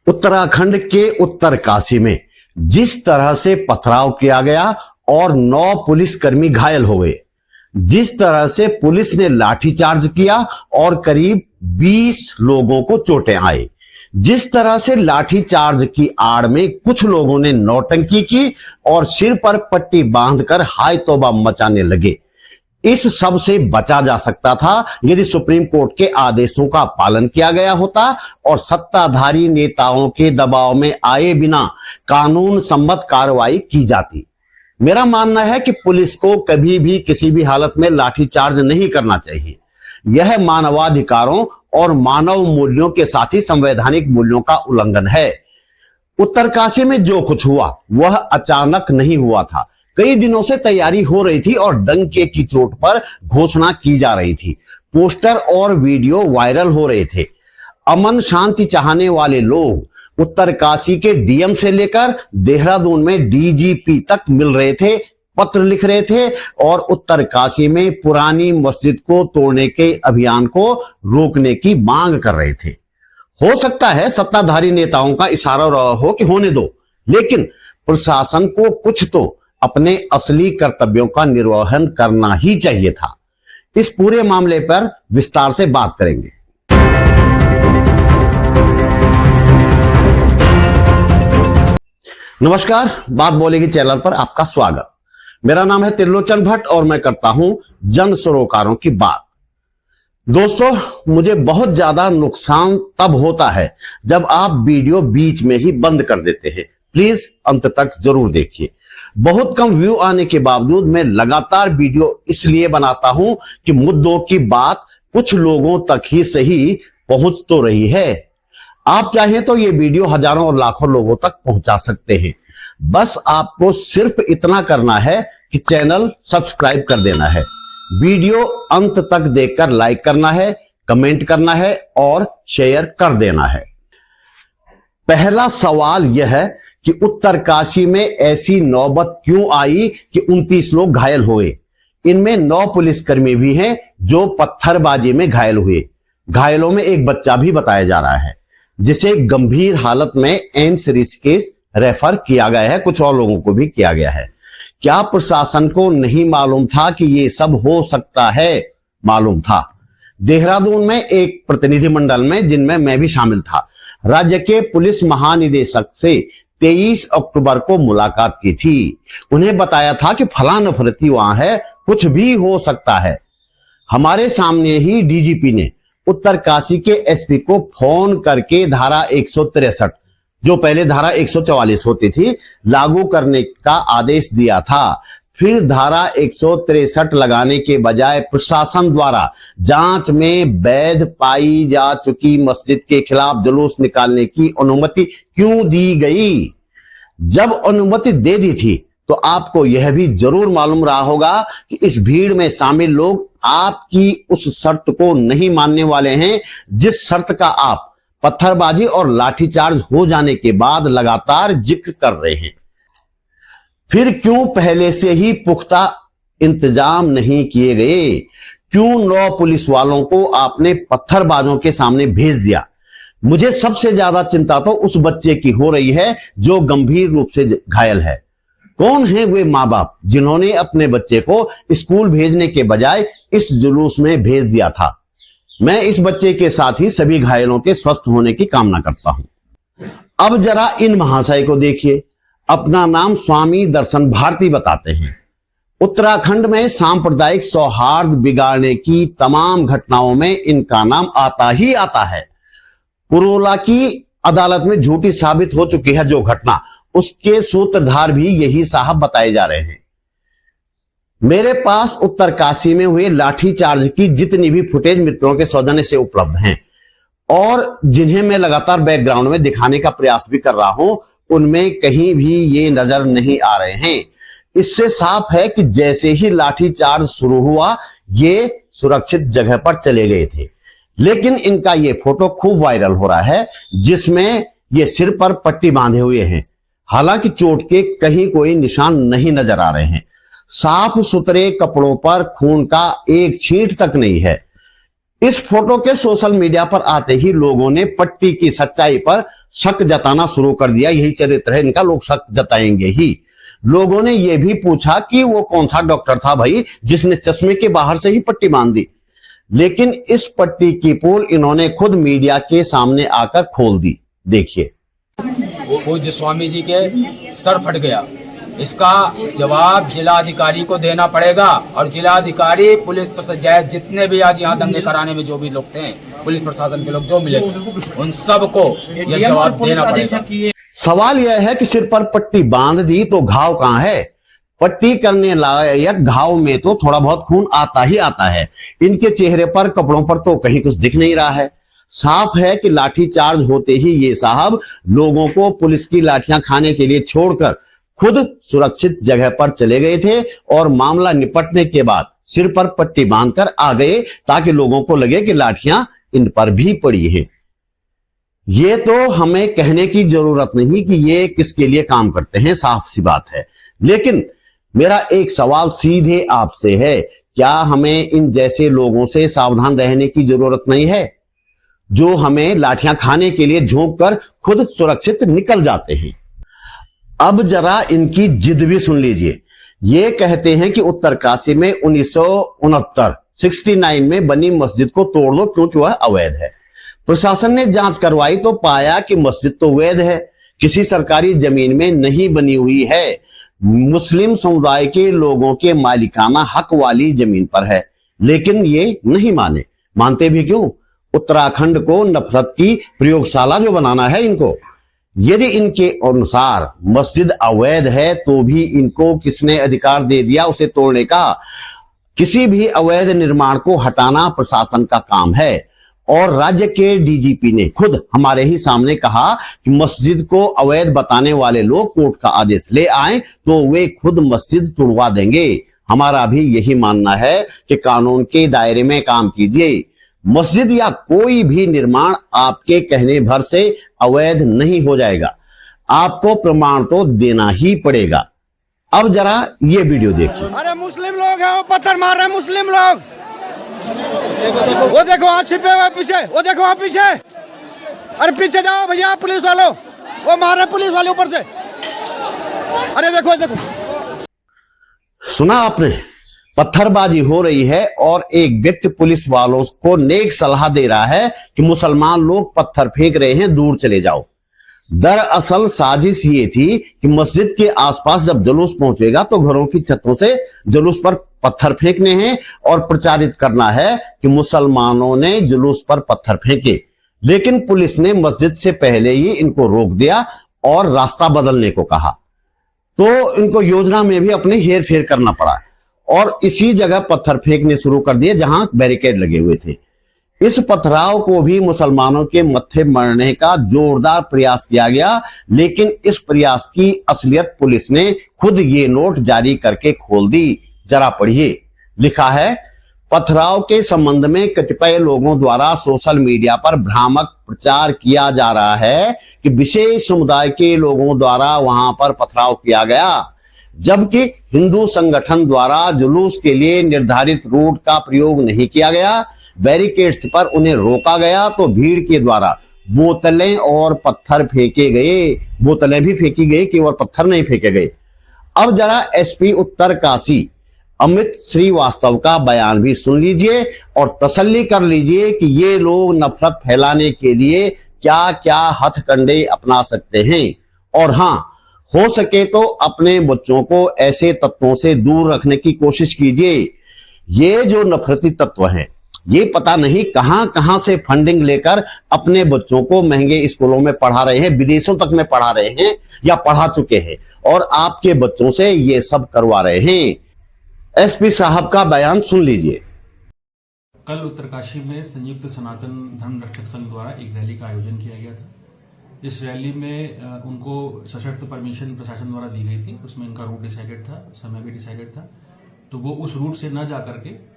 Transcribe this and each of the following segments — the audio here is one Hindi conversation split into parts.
उत्तराखंड के उत्तरकाशी में जिस तरह से पथराव किया गया और 9 पुलिसकर्मी घायल हो गए, जिस तरह से पुलिस ने लाठीचार्ज किया और करीब 20 लोगों को चोटें आई, जिस तरह से लाठीचार्ज की आड़ में कुछ लोगों ने नौटंकी की और सिर पर पट्टी बांधकर हाय तौबा मचाने लगे, इस सब से बचा जा सकता था यदि सुप्रीम कोर्ट के आदेशों का पालन किया गया होता और सत्ताधारी नेताओं के दबाव में आए बिना कानून सम्मत कार्रवाई की जाती। मेरा मानना है कि पुलिस को कभी भी किसी भी हालत में लाठीचार्ज नहीं करना चाहिए। यह मानवाधिकारों और मानव मूल्यों के साथ ही संवैधानिक मूल्यों का उल्लंघन है। उत्तरकाशी में जो कुछ हुआ वह अचानक नहीं हुआ था। कई दिनों से तैयारी हो रही थी और डंके की चोट पर घोषणा की जा रही थी। पोस्टर और वीडियो वायरल हो रहे थे। अमन शांति चाहने वाले लोग उत्तरकाशी के डीएम से लेकर देहरादून में डीजीपी तक मिल रहे थे, पत्र लिख रहे थे और उत्तरकाशी में पुरानी मस्जिद को तोड़ने के अभियान को रोकने की मांग कर रहे थे। हो सकता है सत्ताधारी नेताओं का इशारा रहा हो कि होने दो, लेकिन प्रशासन को कुछ तो अपने असली कर्तव्यों का निर्वहन करना ही चाहिए था। इस पूरे मामले पर विस्तार से बात करेंगे। नमस्कार, बात बोलेगी चैनल पर आपका स्वागत। मेरा नाम है त्रिलोचन भट्ट और मैं करता हूं जन सरोकारों की बात। दोस्तों, मुझे बहुत ज्यादा नुकसान तब होता है जब आप वीडियो बीच में ही बंद कर देते हैं। प्लीज अंत तक जरूर देखिए। बहुत कम व्यू आने के बावजूद मैं लगातार वीडियो इसलिए बनाता हूं कि मुद्दों की बात कुछ लोगों तक ही सही पहुंच तो रही है। आप चाहें तो ये वीडियो हजारों और लाखों लोगों तक पहुंचा सकते हैं। बस आपको सिर्फ इतना करना है कि चैनल सब्सक्राइब कर देना है, वीडियो अंत तक देखकर लाइक करना है, कमेंट करना है और शेयर कर देना है। पहला सवाल यह है कि उत्तरकाशी में ऐसी नौबत क्यों आई कि 29 लोग घायल हुए। इनमें 9 पुलिसकर्मी भी हैं जो पत्थरबाजी में घायल हुए। घायलों में एक बच्चा भी बताया जा रहा है जिसे गंभीर हालत में एम्स ऋषिकेश रेफर किया गया है। कुछ और लोगों को भी किया गया है। क्या प्रशासन को नहीं मालूम था कि ये सब हो सकता है? मालूम था। देहरादून में एक प्रतिनिधिमंडल में, जिनमें मैं भी शामिल था, राज्य के पुलिस महानिदेशक से 23 अक्टूबर को मुलाकात की थी। उन्हें बताया था कि फलाना नफरती वहां है, कुछ भी हो सकता है। हमारे सामने ही डीजीपी ने उत्तरकाशी के एसपी को फोन करके धारा 163, जो पहले धारा 144 होती थी, लागू करने का आदेश दिया था। फिर धारा 163 लगाने के बजाय प्रशासन द्वारा जांच में वैध पाई जा चुकी मस्जिद के खिलाफ जुलूस निकालने की अनुमति क्यों दी गई? जब अनुमति दे दी थी तो आपको यह भी जरूर मालूम रहा होगा कि इस भीड़ में शामिल लोग आपकी उस शर्त को नहीं मानने वाले हैं, जिस शर्त का आप पत्थरबाजी और लाठीचार्ज हो जाने के बाद लगातार जिक्र कर रहे हैं। फिर क्यों पहले से ही पुख्ता इंतजाम नहीं किए गए? क्यों 9 पुलिस वालों को आपने पत्थरबाजों के सामने भेज दिया? मुझे सबसे ज्यादा चिंता तो उस बच्चे की हो रही है जो गंभीर रूप से घायल है। कौन है वे माँ बाप जिन्होंने अपने बच्चे को स्कूल भेजने के बजाय इस जुलूस में भेज दिया था? मैं इस बच्चे के साथ ही सभी घायलों के स्वस्थ होने की कामना करता हूं। अब जरा इन महाशय को देखिए। अपना नाम स्वामी दर्शन भारती बताते हैं। उत्तराखंड में सांप्रदायिक सौहार्द बिगाड़ने की तमाम घटनाओं में इनका नाम आता ही आता है। पुरोला की अदालत में झूठी साबित हो चुकी है जो घटना, उसके सूत्रधार भी यही साहब बताए जा रहे हैं। मेरे पास उत्तरकाशी में हुए लाठीचार्ज की जितनी भी फुटेज मित्रों के सौजन्य से उपलब्ध हैं और जिन्हें मैं लगातार बैकग्राउंड में दिखाने का प्रयास भी कर रहा हूं, उनमें कहीं भी ये नजर नहीं आ रहे हैं। इससे साफ है कि जैसे ही लाठीचार्ज शुरू हुआ ये सुरक्षित जगह पर चले गए थे। लेकिन इनका ये फोटो खूब वायरल हो रहा है जिसमें ये सिर पर पट्टी बांधे हुए हैं। हालांकि चोट के कहीं कोई निशान नहीं नजर आ रहे हैं। साफ सुथरे कपड़ों पर खून का एक छींट तक नहीं है। इस फोटो के सोशल मीडिया पर आते ही लोगों ने पट्टी की सच्चाई पर शक जताना शुरू कर दिया। यही चरित्र है इनका, लोग शक जताएंगे ही। लोगों ने यह भी पूछा कि वो कौन सा डॉक्टर था भाई जिसने चश्मे के बाहर से ही पट्टी बांध दी। लेकिन इस पट्टी की पोल इन्होंने खुद मीडिया के सामने आकर खोल दी। देखिए, पूज्य स्वामी जी के सर फट गया, इसका जवाब जिलाधिकारी को देना पड़ेगा। और जिलाधिकारी, पुलिस प्रशासन, जितने भी आज यहाँ दंगे कराने में जो भी लोग थे, पुलिस प्रशासन के लोग जो मिले, उन सबको यह जवाब देना पड़ेगा। सवाल यह है कि सिर पर पट्टी बांध दी तो घाव कहां है? पट्टी करने लायक घाव में तो थोड़ा बहुत खून आता ही आता है। इनके चेहरे पर, कपड़ों पर तो कहीं कुछ दिख नहीं रहा है। साफ है कि लाठी चार्ज होते ही ये साहब लोगों को पुलिस की लाठियां खाने के लिए छोड़कर खुद सुरक्षित जगह पर चले गए थे और मामला निपटने के बाद सिर पर पट्टी बांधकर आ गए ताकि लोगों को लगे कि लाठियां इन पर भी पड़ी है। ये तो हमें कहने की जरूरत नहीं कि ये किसके लिए काम करते हैं, साफ सी बात है। लेकिन मेरा एक सवाल सीधे आपसे है, क्या हमें इन जैसे लोगों से सावधान रहने की जरूरत नहीं है जो हमें लाठियां खाने के लिए झोंक कर खुद सुरक्षित निकल जाते हैं? अब जरा इनकी जिद भी सुन लीजिए। ये कहते हैं कि उत्तरकाशी में 1969 में बनी मस्जिद को तोड़ दो क्योंकि वह अवैध है। प्रशासन ने जांच करवाई तो पाया कि मस्जिद तो वैध है, किसी सरकारी जमीन में नहीं बनी हुई है, मुस्लिम समुदाय के लोगों के मालिकाना हक वाली जमीन पर है। लेकिन ये नहीं मानते भी क्यों? उत्तराखंड को नफरत की प्रयोगशाला जो बनाना है इनको। यदि इनके अनुसार मस्जिद अवैध है तो भी इनको किसने अधिकार दे दिया उसे तोड़ने का? किसी भी अवैध निर्माण को हटाना प्रशासन का काम है। और राज्य के डीजीपी ने खुद हमारे ही सामने कहा कि मस्जिद को अवैध बताने वाले लोग कोर्ट का आदेश ले आए तो वे खुद मस्जिद तुड़वा देंगे। हमारा भी यही मानना है कि कानून के दायरे में काम कीजिए। मस्जिद या कोई भी निर्माण आपके कहने भर से अवैध नहीं हो जाएगा, आपको प्रमाण तो देना ही पड़ेगा। अब जरा ये वीडियो देखिए। अरे मुस्लिम लोग हैं, वो पत्थर मार रहे हैं मुस्लिम लोग। वो देखो वहां छिपे हुए पीछे, वो देखो वहां पीछे। अरे पीछे जाओ भैया पुलिस वालों, वो मार रहे पुलिस वाले ऊपर से। अरे देखो देखो, सुना आपने? पत्थरबाजी हो रही है और एक व्यक्ति पुलिस वालों को नेक सलाह दे रहा है कि मुसलमान लोग पत्थर फेंक रहे हैं, दूर चले जाओ। दरअसल साजिश ये थी कि मस्जिद के आसपास जब जुलूस पहुंचेगा तो घरों की छतों से जुलूस पर पत्थर फेंकने हैं और प्रचारित करना है कि मुसलमानों ने जुलूस पर पत्थर फेंके। लेकिन पुलिस ने मस्जिद से पहले ही इनको रोक दिया और रास्ता बदलने को कहा, तो इनको योजना में भी अपने हेर फेर करना पड़ा और इसी जगह पत्थर फेंकने शुरू कर दिए जहां बैरिकेड लगे हुए थे। इस पथराव को भी मुसलमानों के मत्थे मरने का जोरदार प्रयास किया गया, लेकिन इस प्रयास की असलियत पुलिस ने खुद ये नोट जारी करके खोल दी। जरा पढ़िए, लिखा है, पथराव के संबंध में कतिपय लोगों द्वारा सोशल मीडिया पर भ्रामक प्रचार किया जा रहा है कि विशेष समुदाय के लोगों द्वारा वहां पर पथराव किया गया, जबकि हिंदू संगठन द्वारा जुलूस के लिए निर्धारित रूट का प्रयोग नहीं किया गया। बैरिकेड्स पर उन्हें रोका गया तो भीड़ के द्वारा बोतलें और पत्थर फेंके गए। बोतलें भी फेंकी गई, केवल पत्थर नहीं फेंके गए। अब जरा एसपी उत्तरकाशी अमित श्रीवास्तव का बयान भी सुन लीजिए और तसल्ली कर लीजिए कि ये लोग नफरत फैलाने के लिए क्या क्या हथकंडे अपना सकते हैं। और हां, हो सके तो अपने बच्चों को ऐसे तत्वों से दूर रखने की कोशिश कीजिए। ये जो नफरती तत्व हैं, ये पता नहीं कहां कहां से फंडिंग लेकर अपने बच्चों को महंगे स्कूलों में पढ़ा रहे हैं, विदेशों तक में पढ़ा रहे हैं या पढ़ा चुके हैं और आपके बच्चों से ये सब करवा रहे हैं। एसपी साहब का बयान सुन लीजिए। कल उत्तरकाशी में संयुक्त सनातन धर्म रक्षक संघ द्वारा एक रैली का आयोजन किया गया था। इस रैली में उनको सशर्त परमिशन प्रशासन द्वारा दी गई थी। उसमें इनका रूट डिसाइडेड था, समय भी डिसाइडेड था। तो वो उस रूट से न जा करके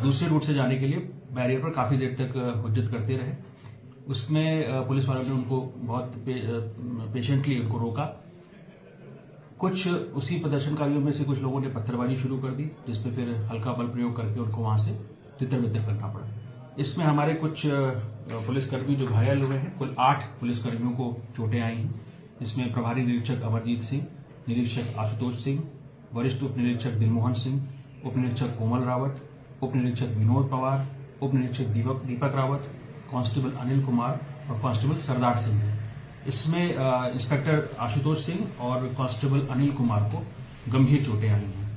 दूसरे रूट से जाने के लिए बैरियर पर काफी देर तक हुज्जत करते रहे। उसमें पुलिस वालों ने उनको बहुत पेशेंटली उनको रोका। कुछ उसी प्रदर्शनकारियों में से कुछ लोगों ने पत्थरबाजी शुरू कर दी, जिसपे फिर हल्का बल प्रयोग करके उनको वहां से तितर बितर करना पड़ा। इसमें हमारे कुछ पुलिसकर्मी जो घायल हुए हैं, कुल 8 पुलिसकर्मियों को चोटें आई हैं। इसमें प्रभारी निरीक्षक अमरजीत सिंह, निरीक्षक आशुतोष सिंह, वरिष्ठ उप निरीक्षक दिलमोहन सिंह, उप निरीक्षक कोमल रावत, उप निरीक्षक विनोद पवार, उप निरीक्षक दीपक रावत, कांस्टेबल अनिल कुमार और कांस्टेबल सरदार सिंह हैं। इसमें इंस्पेक्टर आशुतोष सिंह और कांस्टेबल अनिल कुमार को गंभीर चोटें आई हैं।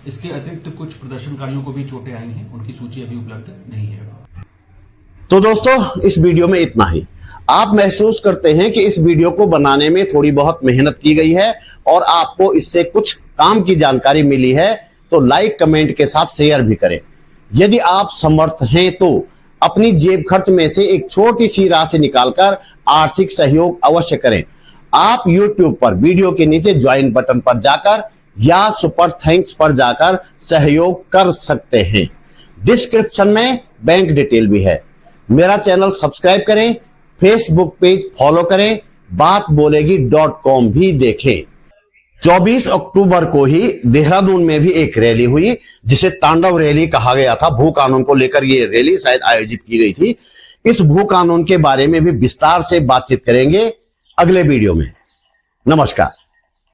इसके अतिरिक्त कुछ प्रदर्शनकारियों को भी चोटें आई हैं, उनकी सूची अभी उपलब्ध नहीं है। तो दोस्तों, इस वीडियो में इतना ही। आप महसूस करते हैं कि इस वीडियो को बनाने में थोड़ी बहुत मेहनत की गई है और आपको इससे कुछ काम की जानकारी मिली है, तो लाइक कमेंट के साथ शेयर भी करें। यदि आप समर्थ हैं तो अपनी जेब खर्च में से एक छोटी सी राशि निकालकर आर्थिक सहयोग अवश्य करें। आप YouTube पर वीडियो के नीचे ज्वाइन बटन पर जाकर या सुपर थैंक्स पर जाकर सहयोग कर सकते हैं। डिस्क्रिप्शन में बैंक डिटेल भी है। मेरा चैनल सब्सक्राइब करें, फेसबुक पेज फॉलो करें, बातबोलेगी.com भी देखें। 24 अक्टूबर को ही देहरादून में भी एक रैली हुई, जिसे तांडव रैली कहा गया था। भू कानून को लेकर ये रैली शायद आयोजित की गई थी। इस भू कानून के बारे में भी विस्तार से बातचीत करेंगे अगले वीडियो में। नमस्कार।